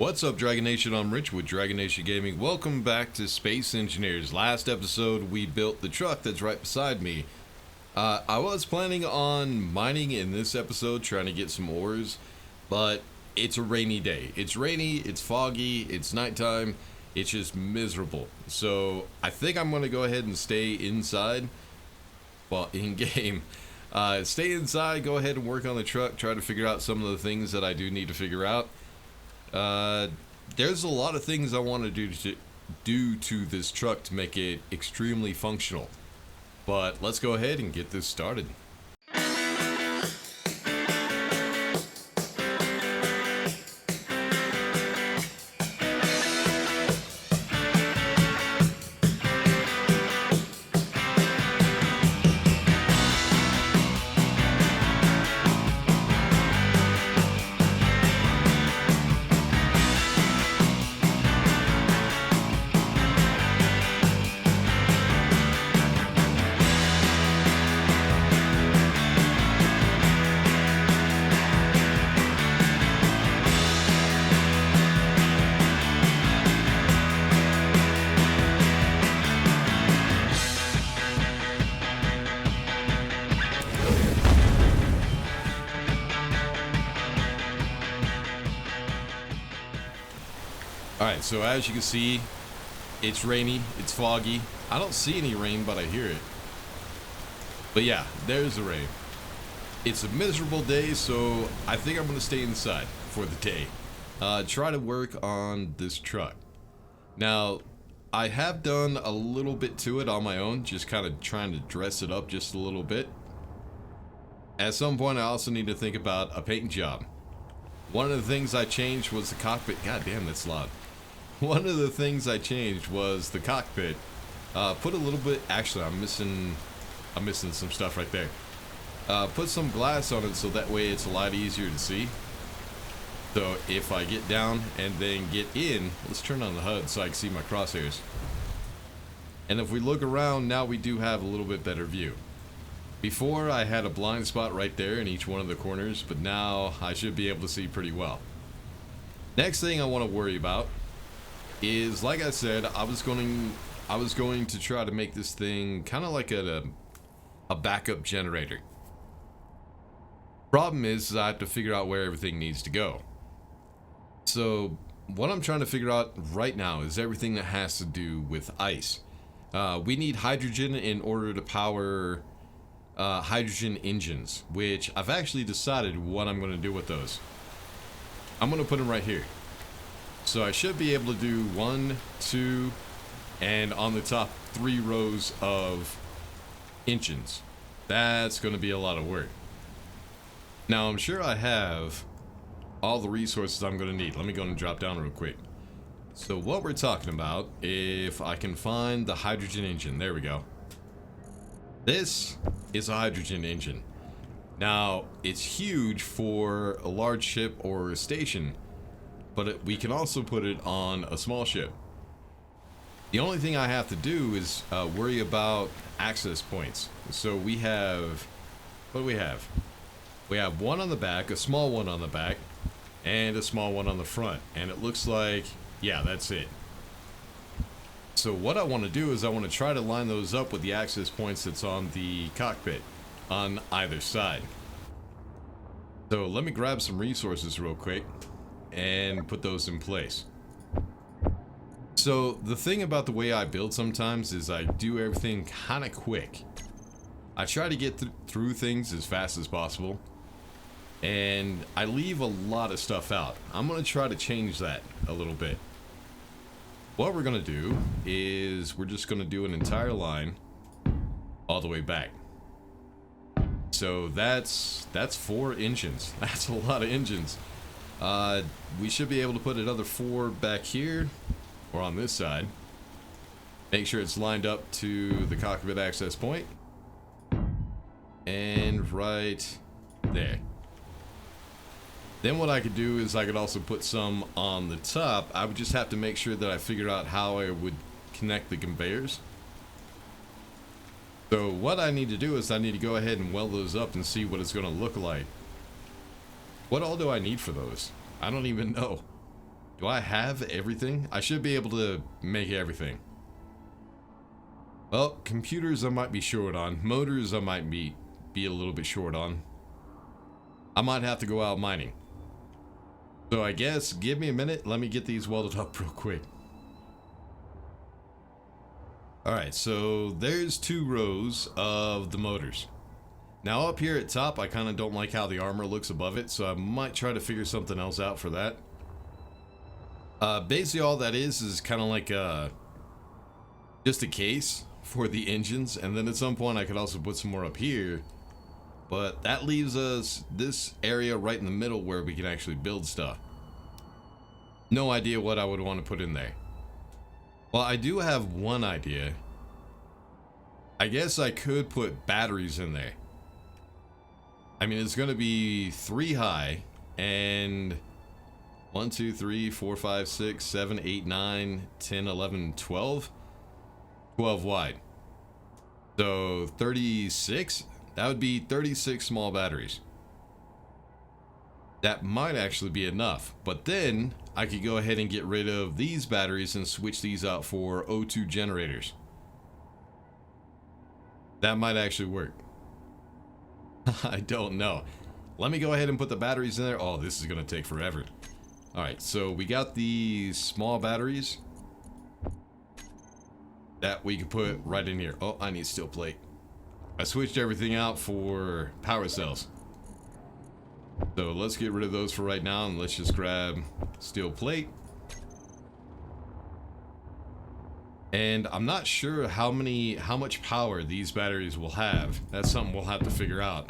What's up, Dragon Nation? I'm Rich with Dragon Nation Gaming. Welcome back to Space Engineers. Last episode, we built the truck that's right beside me. I was planning on mining in this episode, trying to get some ores, but it's a rainy day. It's rainy, it's foggy, it's nighttime, it's just miserable. So I think I'm going to go ahead and stay inside, well, in-game. Stay inside, go ahead and work on the truck, try to figure out some of the things that I do need to figure out. There's a lot of things I want to do to this truck to make it extremely functional. But let's go ahead and get this started. Alright, so as you can see, it's rainy, it's foggy. I don't see any rain, but I hear it. But yeah, there's the rain. It's a miserable day, so I think I'm going to stay inside for the day. Try to work on this truck. Now, I have done a little bit to it on my own, just kind of trying to dress it up just a little bit. At some point, I also need to think about a paint job. One of the things I changed was the cockpit. God damn, that's loud. One of the things I changed was the cockpit. Put a little bit, actually I'm missing some stuff right there. Put some glass on it so that way it's a lot easier to see. So if I get down and then get in, let's turn on the HUD so I can see my crosshairs. And if we look around, now we do have a little bit better view. Before I had a blind spot right there in each one of the corners, but now I should be able to see pretty well. Next thing I want to worry about is, like I said, I was going to try to make this thing kind of like a backup generator. Problem is I have to figure out where everything needs to go. So what I'm trying to figure out right now is everything that has to do with ice. We need hydrogen in order to power hydrogen engines, which I've actually decided what I'm going to do with those. I'm going to put them right here. So I should be able to do 1, 2, and on the top 3 rows of engines. That's going to be a lot of work. Now I'm sure I have all the resources I'm going to need. Let me go and drop down real quick. So what we're talking about, if I can find the hydrogen engine, there we go. This is a hydrogen engine. Now, it's huge for a large ship or a station, but we can also put it on a small ship. The only thing I have to do is worry about access points. So we have, what do we have? We have one on the back, a small one on the back, and a small one on the front. And it looks like, yeah, that's it. So what I want to do is I want to try to line those up with the access points that's on the cockpit on either side. So let me grab some resources real quick and put those in place. So the thing about the way I build sometimes is I do everything kind of quick. I try to get through things as fast as possible, and I leave a lot of stuff out. I'm going to try to change that a little bit. What we're going to do is we're just going to do an entire line all the way back. So that's 4 engines. That's a lot of engines. We should be able to put another 4 back here or on this side. Make sure it's lined up to the cockpit access point. And right there. Then what I could do is I could also put some on the top. I would just have to make sure that I figure out how I would connect the conveyors. So what I need to do is I need to go ahead and weld those up and see what it's going to look like. What all do I need for those? I don't even know. Do I have everything? I should be able to make everything. Well, computers I might be short on. Motors I might be a little bit short on. I might have to go out mining. So I guess, give me a minute. Let me get these welded up real quick. Alright, so there's 2 rows of the motors. Now up here at top, I kind of don't like how the armor looks above it, so I might try to figure something else out for that. Basically all that is kind of like just a case for the engines, and then at some point I could also put some more up here. But that leaves us this area right in the middle where we can actually build stuff. No idea what I would want to put in there. Well, I do have one idea. I guess I could put batteries in there. I mean, it's going to be 3 high and 1, 2, 3, 4, 5, 6, 7, 8, 9, 10, 11, 12. 12 wide. So 36? That would be 36 small batteries. That might actually be enough. But then I could go ahead and get rid of these batteries and switch these out for O2 generators. That might actually work. I don't know. Let me go ahead and put the batteries in there. Oh, this is going to take forever. Alright, so we got these small batteries that we can put right in here. Oh, I need steel plate. I switched everything out for power cells. So let's get rid of those for right now, and let's just grab steel plate. And I'm not sure how much power these batteries will have. That's something we'll have to figure out.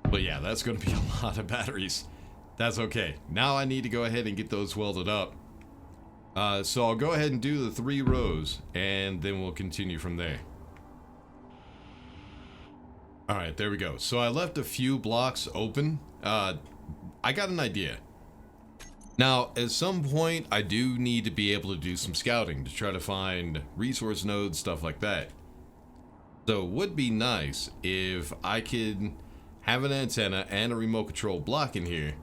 But yeah, that's going to be a lot of batteries. That's okay. Now I need to go ahead and get those welded up. So I'll go ahead and do the 3 rows, and then we'll continue from there. Alright, there we go. So I left a few blocks open. I got an idea. Now, at some point, I do need to be able to do some scouting to try to find resource nodes, stuff like that. So it would be nice if I could have an antenna and a remote control block in here.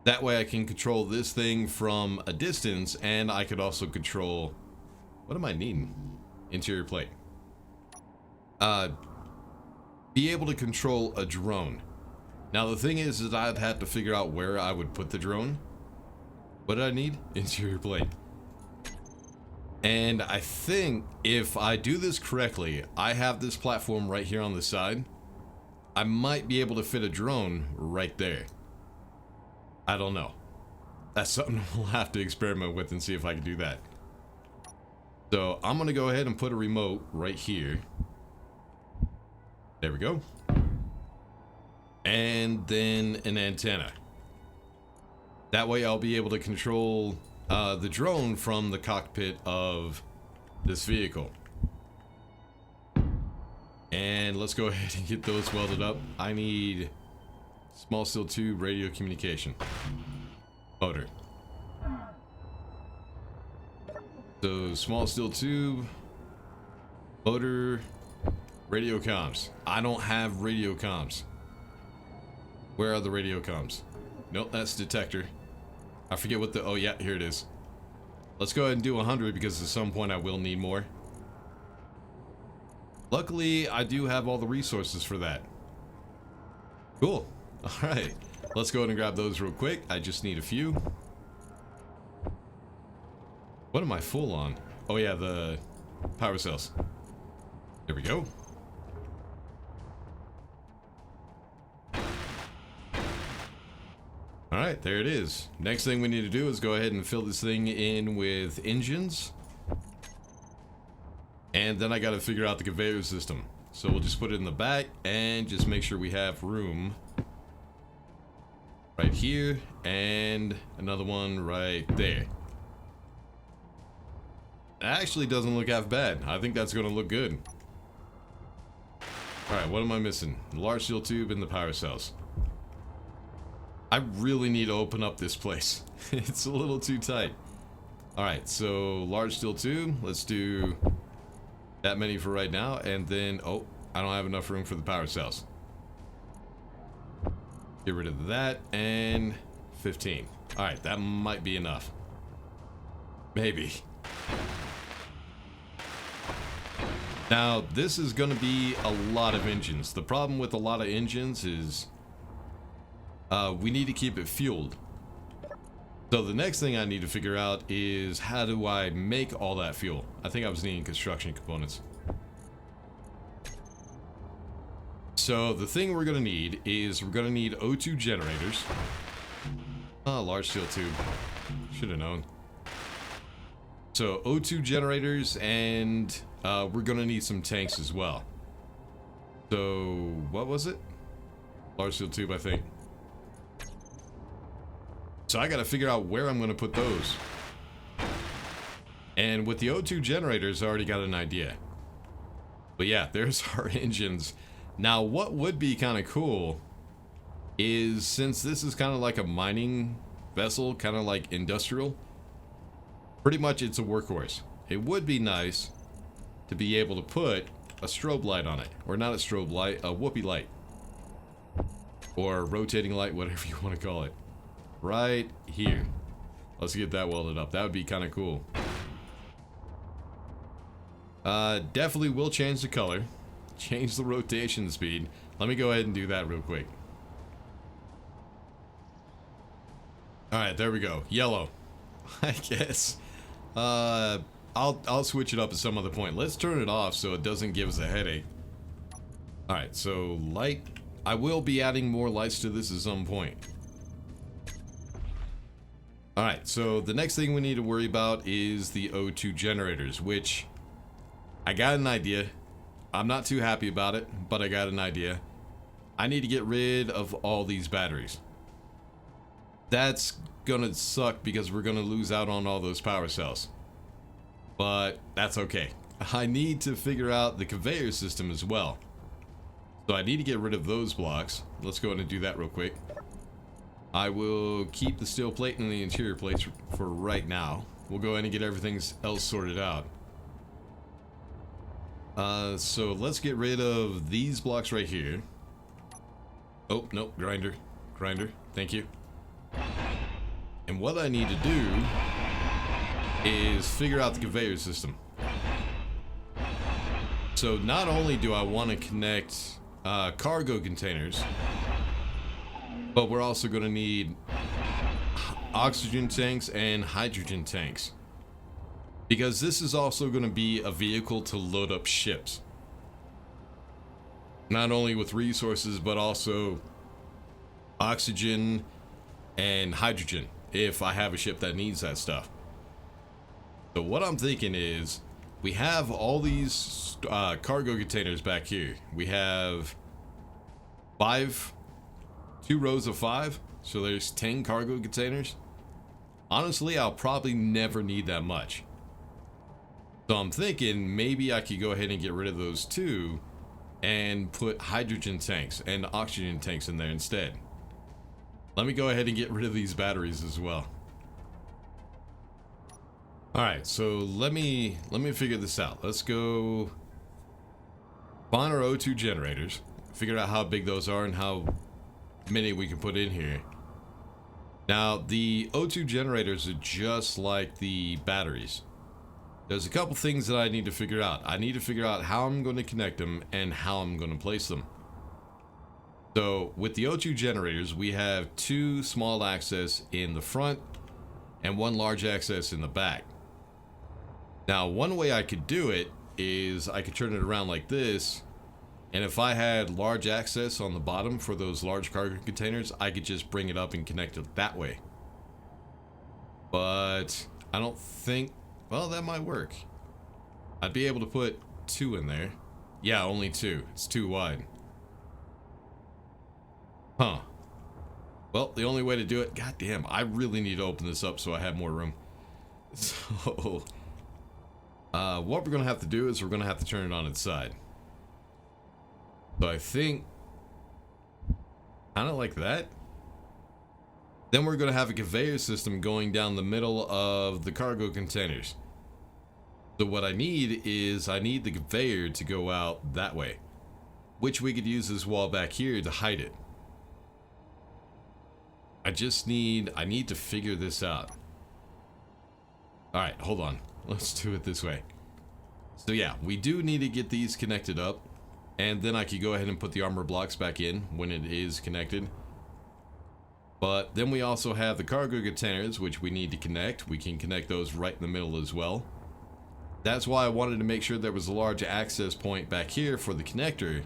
That way I can control this thing from a distance, and I could also control... What am I needing? Interior plate. Be able to control a drone. Now the thing is that I'd have to figure out where I would put the drone. What did I need? Interior plate. And I think if I do this correctly, I have this platform right here on the side. I might be able to fit a drone right there. I don't know. That's something we'll have to experiment with and see if I can do that. So I'm going to go ahead and put a remote right here. There we go. And then an antenna. That way I'll be able to control the drone from the cockpit of this vehicle. And let's go ahead and get those welded up. I need small steel tube, radio communication. Motor. So small steel tube, motor, radio comms. I don't have radio comms. Where are the radio comms? Nope, that's detector. I forget what the... Oh yeah, here it is. Let's go ahead and do 100 because at some point I will need more. Luckily, I do have all the resources for that. Cool. Alright. Let's go ahead and grab those real quick. I just need a few. What am I full on? Oh yeah, the power cells. There we go. Alright, there it is. Next thing we need to do is go ahead and fill this thing in with engines. And then I gotta figure out the conveyor system. So we'll just put it in the back and just make sure we have room right here and another one right there. That actually doesn't look half bad. I think that's gonna look good. Alright, what am I missing? The large steel tube and the power cells. I really need to open up this place. It's a little too tight. Alright, so large steel tube. Let's do that many for right now. And then, oh, I don't have enough room for the power cells. Get rid of that and 15. All right, that might be enough. Maybe. Now, this is going to be a lot of engines. The problem with a lot of engines is we need to keep it fueled. So the next thing I need to figure out is how do I make all that fuel? I think I was needing construction components. So the thing we're going to need is we're going to need O2 generators. Oh, large steel tube. Should have known. So O2 generators, and we're going to need some tanks as well. So what was it? Large steel tube, I think. So I got to figure out where I'm going to put those. And with the O2 generators, I already got an idea. But yeah, there's our engines. Now, what would be kind of cool is, since this is kind of like a mining vessel, kind of like industrial, pretty much it's a workhorse. It would be nice to be able to put a strobe light on it. Or not a strobe light, a whoopee light. Or rotating light, whatever you want to call it. Right here. Let's get that welded up. That would be kind of cool. Definitely will change the color. Change the rotation speed. Let me go ahead and do that real quick. Alright, there we go. Yellow. I guess. I'll switch it up at some other point. Let's turn it off so it doesn't give us a headache. Alright, so light. I will be adding more lights to this at some point. Alright, so the next thing we need to worry about is the O2 generators, which I got an idea. I'm not too happy about it, but I got an idea. I need to get rid of all these batteries. That's gonna suck because we're gonna lose out on all those power cells. But that's okay. I need to figure out the conveyor system as well. So I need to get rid of those blocks. Let's go ahead and do that real quick. I will keep the steel plate and the interior plates for right now. We'll go ahead and get everything else sorted out. So let's get rid of these blocks right here. Oh, nope, grinder. Grinder, thank you. And what I need to do is figure out the conveyor system. So not only do I want to connect cargo containers, but we're also going to need oxygen tanks and hydrogen tanks. Because this is also going to be a vehicle to load up ships. Not only with resources, but also oxygen and hydrogen, if I have a ship that needs that stuff. So what I'm thinking is, we have all these cargo containers back here. We have 2 rows of 5, so there's 10 cargo containers. Honestly, I'll probably never need that much. So I'm thinking maybe I could go ahead and get rid of those 2 and put hydrogen tanks and oxygen tanks in there instead. Let me go ahead and get rid of these batteries as well. Alright, so let me figure this out. Let's go find our O2 generators, figure out how big those are and how many we can put in here. Now, the O2 generators are just like the batteries. There's a couple things that I need to figure out. I need to figure out how I'm going to connect them and how I'm going to place them. So with the O2 generators, we have 2 small access in the front and 1 large access in the back. Now, one way I could do it is I could turn it around like this, and if I had large access on the bottom for those large cargo containers, I could just bring it up and connect it that way. But I don't think... Well, that might work. I'd be able to put 2 in there. Yeah, only 2. It's too wide. Huh. Well, the only way to do it... God damn, I really need to open this up so I have more room. So... what we're going to have to do is we're going to have to turn it on its side. So I think... kind of like that. Then we're going to have a conveyor system going down the middle of the cargo containers. So what I need is, I need the conveyor to go out that way, which we could use this wall back here to hide it. I need to figure this out. Alright, hold on. Let's do it this way. So yeah, we do need to get these connected up. And then I could go ahead and put the armor blocks back in when it is connected. But then we also have the cargo containers, which we need to connect. We can connect those right in the middle as well. That's why I wanted to make sure there was a large access point back here for the connector.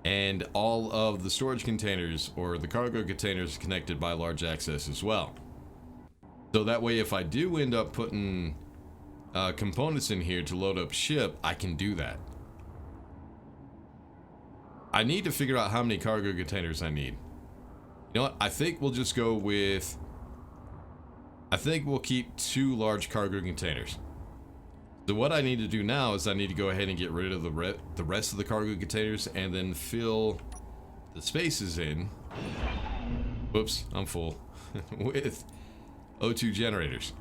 And all of the storage containers, or the cargo containers, connected by large access as well. So that way, if I do end up putting components in here to load up ship, I can do that. I need to figure out how many cargo containers I need. You know what? I think we'll just go with... I think we'll keep 2 large cargo containers. So what I need to do now is I need to go ahead and get rid of the rest of the cargo containers and then fill the spaces in. Whoops, I'm full. With O2 generators.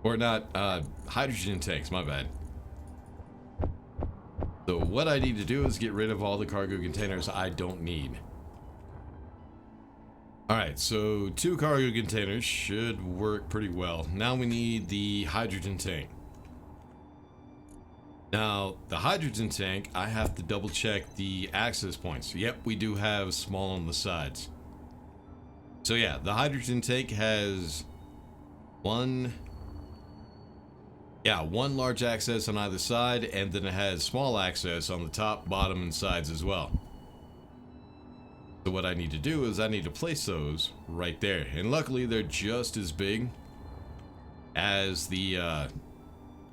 Or not, hydrogen tanks, my bad. So what I need to do is get rid of all the cargo containers I don't need. Alright, so 2 cargo containers should work pretty well. Now we need the hydrogen tank. Now, the hydrogen tank, I have to double check the access points. Yep, we do have small on the sides. So yeah, the hydrogen tank has one large access on either side, and then it has small access on the top, bottom, and sides as well. So what I need to do is I need to place those right there. And luckily, they're just as big as the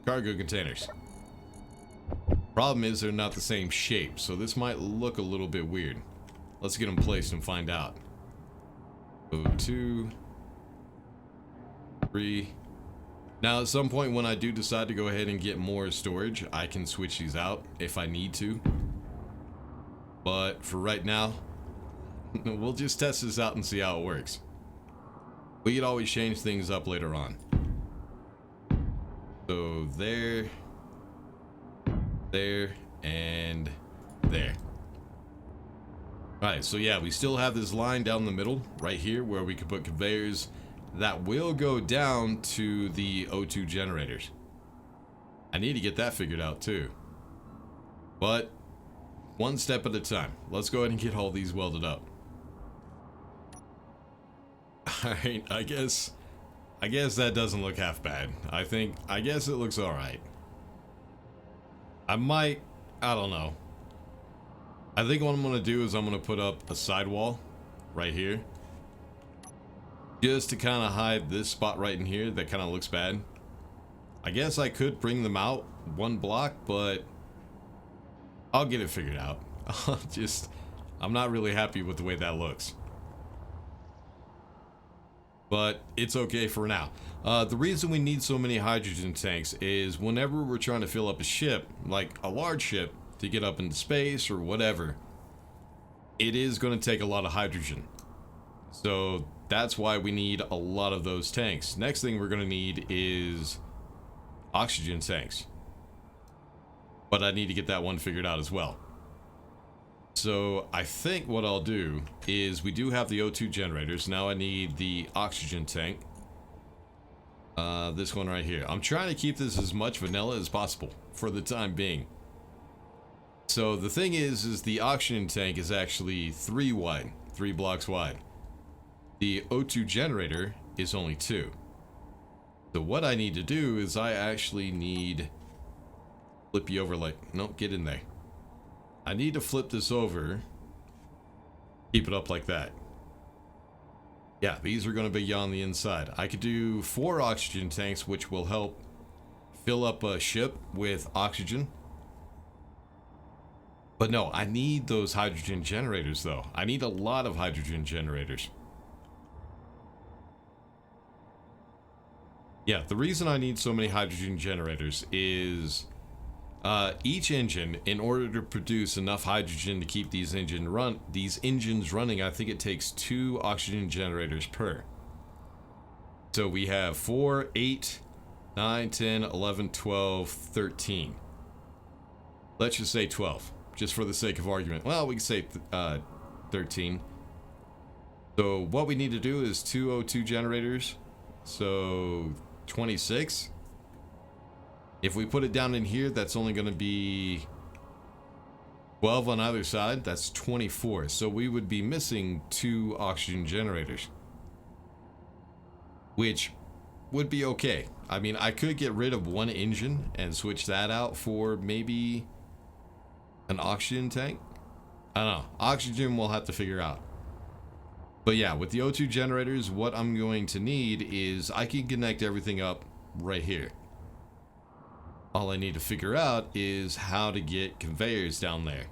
cargo containers. Problem is, they're not the same shape, so this might look a little bit weird. Let's get them placed and find out. So 2, 3. Now, at some point when I do decide to go ahead and get more storage, I can switch these out if I need to. But for right now, we'll just test this out and see how it works. We could always change things up later on. So there, and there. Alright, so yeah, we still have this line down the middle, right here, where we could put conveyors that will go down to the O2 generators. I need to get that figured out too. But one step at a time. Let's go ahead and get all these welded up. Alright, I guess that doesn't look half bad. I guess it looks alright. I don't know. I think what I'm gonna do is I'm gonna put up a sidewall right here. Just to kind of hide this spot right in here that kind of looks bad. I guess I could bring them out 1 block, but I'll get it figured out. I'm not really happy with the way that looks. But it's okay for now. The reason we need so many hydrogen tanks is whenever we're trying to fill up a ship, like a large ship, to get up into space or whatever, it is going to take a lot of hydrogen. So that's why we need a lot of those tanks. Next thing we're going to need is oxygen tanks. But I need to get that one figured out as well. So I think what I'll do is we do have the O2 generators. Now I need the oxygen tank. This one right here. I'm trying to keep this as much vanilla as possible for the time being. So the thing is the oxygen tank is actually 3 wide, 3 blocks wide. The O2 generator is only 2. So what I need to do is I actually need flip you over like, nope, get in there. I need to flip this over, keep it up like that. Yeah, these are going to be on the inside. I could do 4 oxygen tanks, which will help fill up a ship with oxygen. But no, I need those hydrogen generators though. I need a lot of hydrogen generators. Yeah, the reason I need so many hydrogen generators is each engine, in order to produce enough hydrogen to keep these engines running, I think it takes 2 oxygen generators per. So we have 4, 8, 9, 10, 11, 12, 13. Let's just say 12, just for the sake of argument. Well, we can say 13. So what we need to do is 2 O2 generators. So 26. If we put it down in here, that's only going to be 12 on either side. That's 24. So we would be missing 2 oxygen generators, which would be okay. I mean, I could get rid of one engine and switch that out for maybe an oxygen tank. I don't know. Oxygen we'll have to figure out. But yeah, with the O2 generators, what I'm going to need is I can connect everything up right here. All I need to figure out is how to get conveyors down there,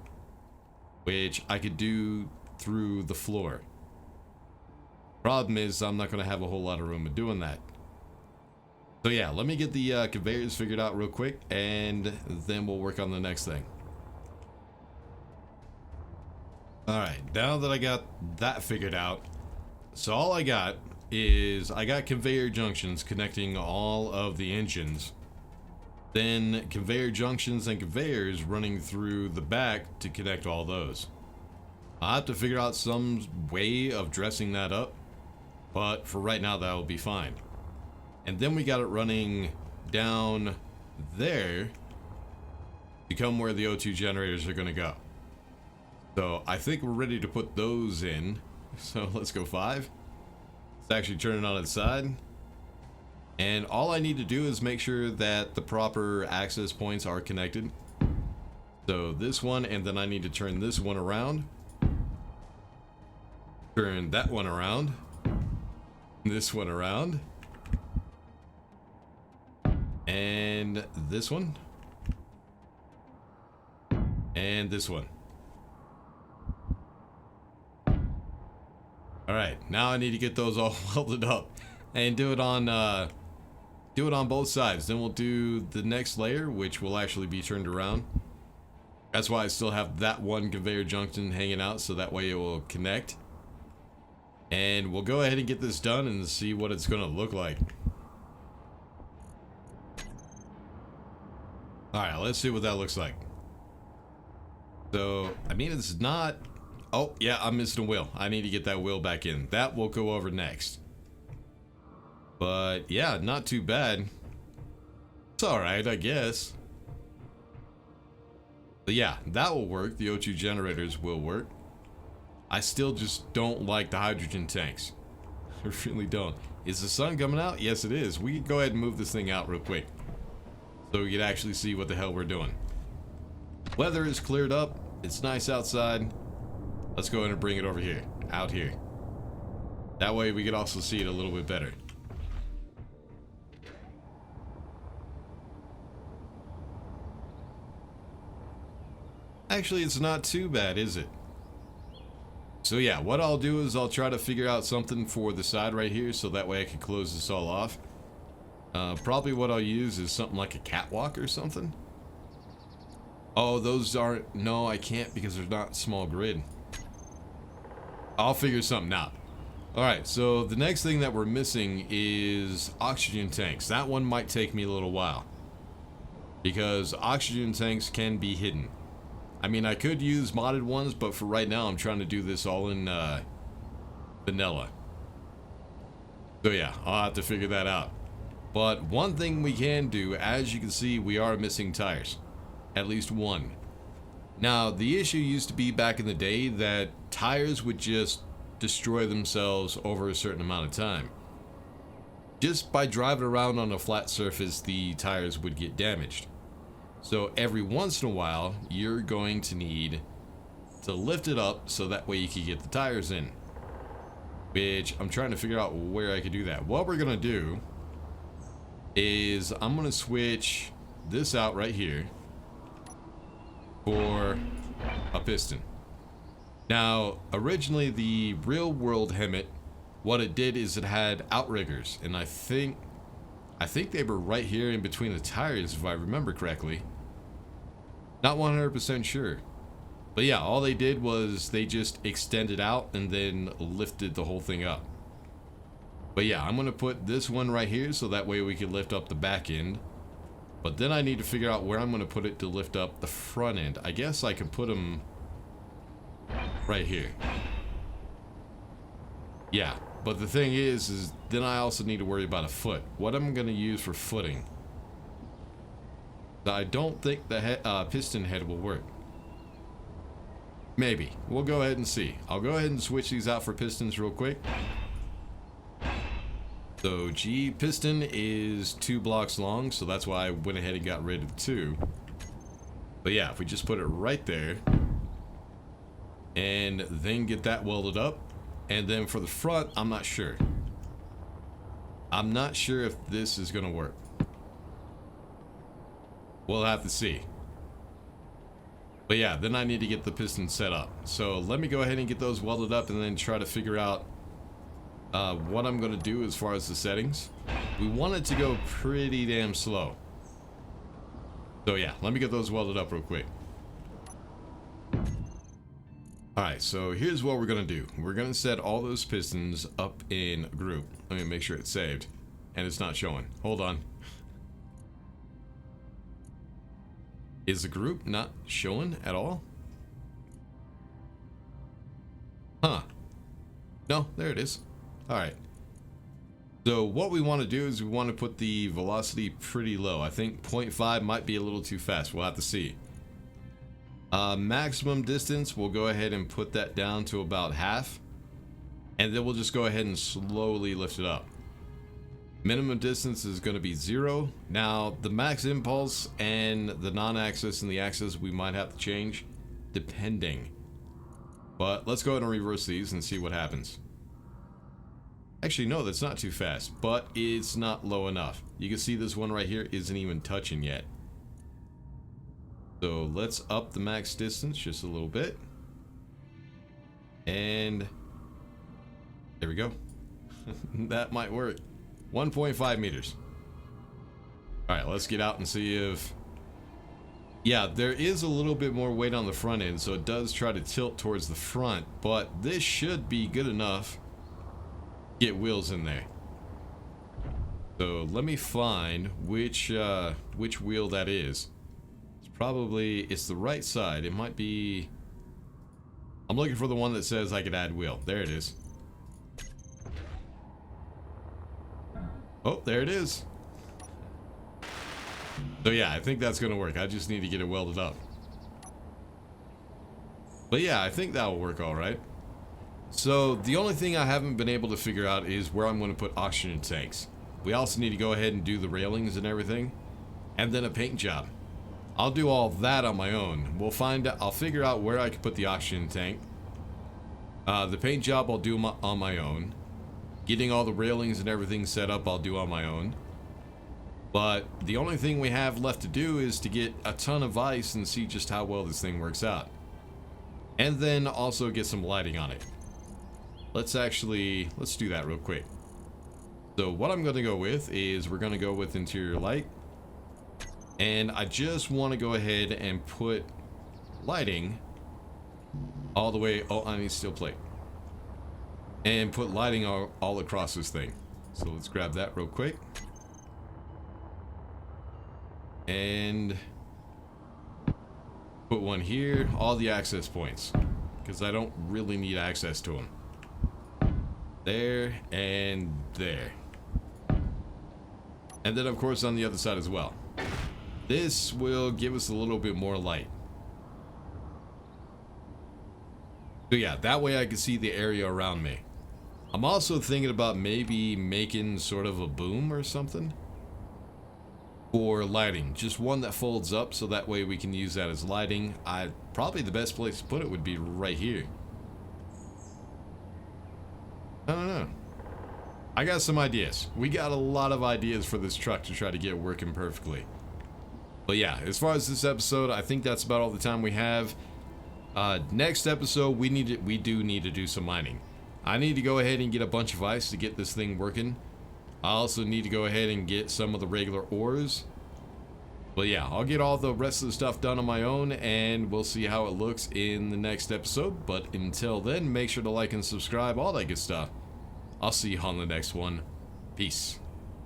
which I could do through the floor. Problem is, I'm not going to have a whole lot of room in doing that. So yeah, let me get the conveyors figured out real quick, and then we'll work on the next thing. Alright, now that I got that figured out, so all I got is I got conveyor junctions connecting all of the engines. Then conveyor junctions and conveyors running through the back to connect all those. I'll have to figure out some way of dressing that up, but for right now that will be fine. And then we got it running down there to come where the O2 generators are going to go. So I think we're ready to put those in. So let's go 5. Let's actually turn it on its side. And all I need to do is make sure that the proper access points are connected. So this one, and then I need to turn this one around. Turn that one around. This one around. And this one. And this one. Alright, now I need to get those all welded up and do it on both sides. Then we'll do the next layer, which will actually be turned around. That's why I still have that one conveyor junction hanging out, so that way it will connect. And we'll go ahead and get this done and see what it's going to look like. Alright, let's see what that looks like. So, I mean, it's not... Oh, yeah, I'm missing a wheel. I need to get that wheel back in. That we'll go over next. But, yeah, not too bad. It's alright, I guess. But yeah, that will work. The O2 generators will work. I still just don't like the hydrogen tanks. I really don't. Is the sun coming out? Yes, it is. We can go ahead and move this thing out real quick, so we can actually see what the hell we're doing. Weather is cleared up. It's nice outside. Let's go ahead and bring it over here. Out here. That way we can also see it a little bit better. Actually, it's not too bad, is it? So yeah, what I'll do is I'll try to figure out something for the side right here, so that way I can close this all off. Probably what I'll use is something like a catwalk or something. Oh, those aren't... No, I can't because they're not small grid. I'll figure something out. Alright, so the next thing that we're missing is oxygen tanks. That one might take me a little while, because oxygen tanks can be hidden. I mean, I could use modded ones, but for right now I'm trying to do this all in vanilla. So yeah, I'll have to figure that out. But one thing we can do, as you can see, we are missing tires. At least one. Now, the issue used to be back in the day that tires would just destroy themselves over a certain amount of time. Just by driving around on a flat surface, the tires would get damaged. So every once in a while, you're going to need to lift it up so that way you can get the tires in. Which, I'm trying to figure out where I could do that. What we're going to do is I'm going to switch this out right here for a piston. Now, originally the real world Hemet, what it did is it had outriggers, and I think they were right here in between the tires, if I remember correctly. Not 100% sure. But yeah, all they did was they just extended out and then lifted the whole thing up. But yeah, I'm going to put this one right here so that way we can lift up the back end. But then I need to figure out where I'm going to put it to lift up the front end. I guess I can put them right here. Yeah, but the thing is then I also need to worry about a foot. What I'm going to use for footing? I don't think the piston head will work. Maybe. We'll go ahead and see. I'll go ahead and switch these out for pistons real quick. So G piston is 2 blocks long, so that's why I went ahead and got rid of 2. But yeah, if we just put it right there and then get that welded up, and then for the front, I'm not sure. I'm not sure if this is gonna work. We'll have to see. But yeah, then I need to get the piston set up. So let me go ahead and get those welded up and then try to figure out what I'm going to do as far as the settings. We want it to go pretty damn slow. So yeah, let me get those welded up real quick. Alright, so here's what we're going to do. We're going to set all those pistons up in a group. Let me make sure it's saved. And it's not showing. Hold on. Is the group not showing at all? Huh. No, there it is. Alright. So what we want to do is we want to put the velocity pretty low. I think 0.5 might be a little too fast. We'll have to see. Maximum distance, we'll go ahead and put that down to about half. And then we'll just go ahead and slowly lift it up. Minimum distance is going to be 0. Now, the max impulse and the non-axis and the axis we might have to change, depending. But let's go ahead and reverse these and see what happens. Actually, no, that's not too fast, but it's not low enough. You can see this one right here isn't even touching yet. So let's up the max distance just a little bit. And there we go. That might work. 1.5 meters. Alright, let's get out and see if... Yeah, there is a little bit more weight on the front end, so it does try to tilt towards the front, but this should be good enough to get wheels in there. So let me find which wheel that is. It's the right side. It might be... I'm looking for the one that says I could add wheel. There it is. Oh, there it is. So yeah, I think that's gonna work. I just need to get it welded up. But yeah, I think that'll work all right. So the only thing I haven't been able to figure out is where I'm going to put oxygen tanks. We also need to go ahead and do the railings and everything, and then a paint job. I'll do all that on my own. I'll figure out where I can put the oxygen tank. The paint job I'll do on my own. Getting all the railings and everything set up I'll do on my own. But the only thing we have left to do is to get a ton of ice and see just how well this thing works out. And then also get some lighting on it. Let's do that real quick. So what I'm going to go with is we're going to go with interior light. And I just want to go ahead and put lighting all the way... Oh, I need steel plate. And put lighting all across this thing. So let's grab that real quick. And put one here, all the access points, because I don't really need access to them. There and there. And then of course on the other side as well. This will give us a little bit more light. So yeah, that way I can see the area around me. I'm also thinking about maybe making sort of a boom or something for lighting. Just one that folds up so that way we can use that as lighting. Probably the best place to put it would be right here. I don't know. I got some ideas. We got a lot of ideas for this truck to try to get working perfectly. But yeah, as far as this episode, I think that's about all the time we have. Next episode, we do need to do some mining. I need to go ahead and get a bunch of ice to get this thing working. I also need to go ahead and get some of the regular ores. But yeah, I'll get all the rest of the stuff done on my own, and we'll see how it looks in the next episode. But until then, make sure to like and subscribe, all that good stuff. I'll see you on the next one. Peace.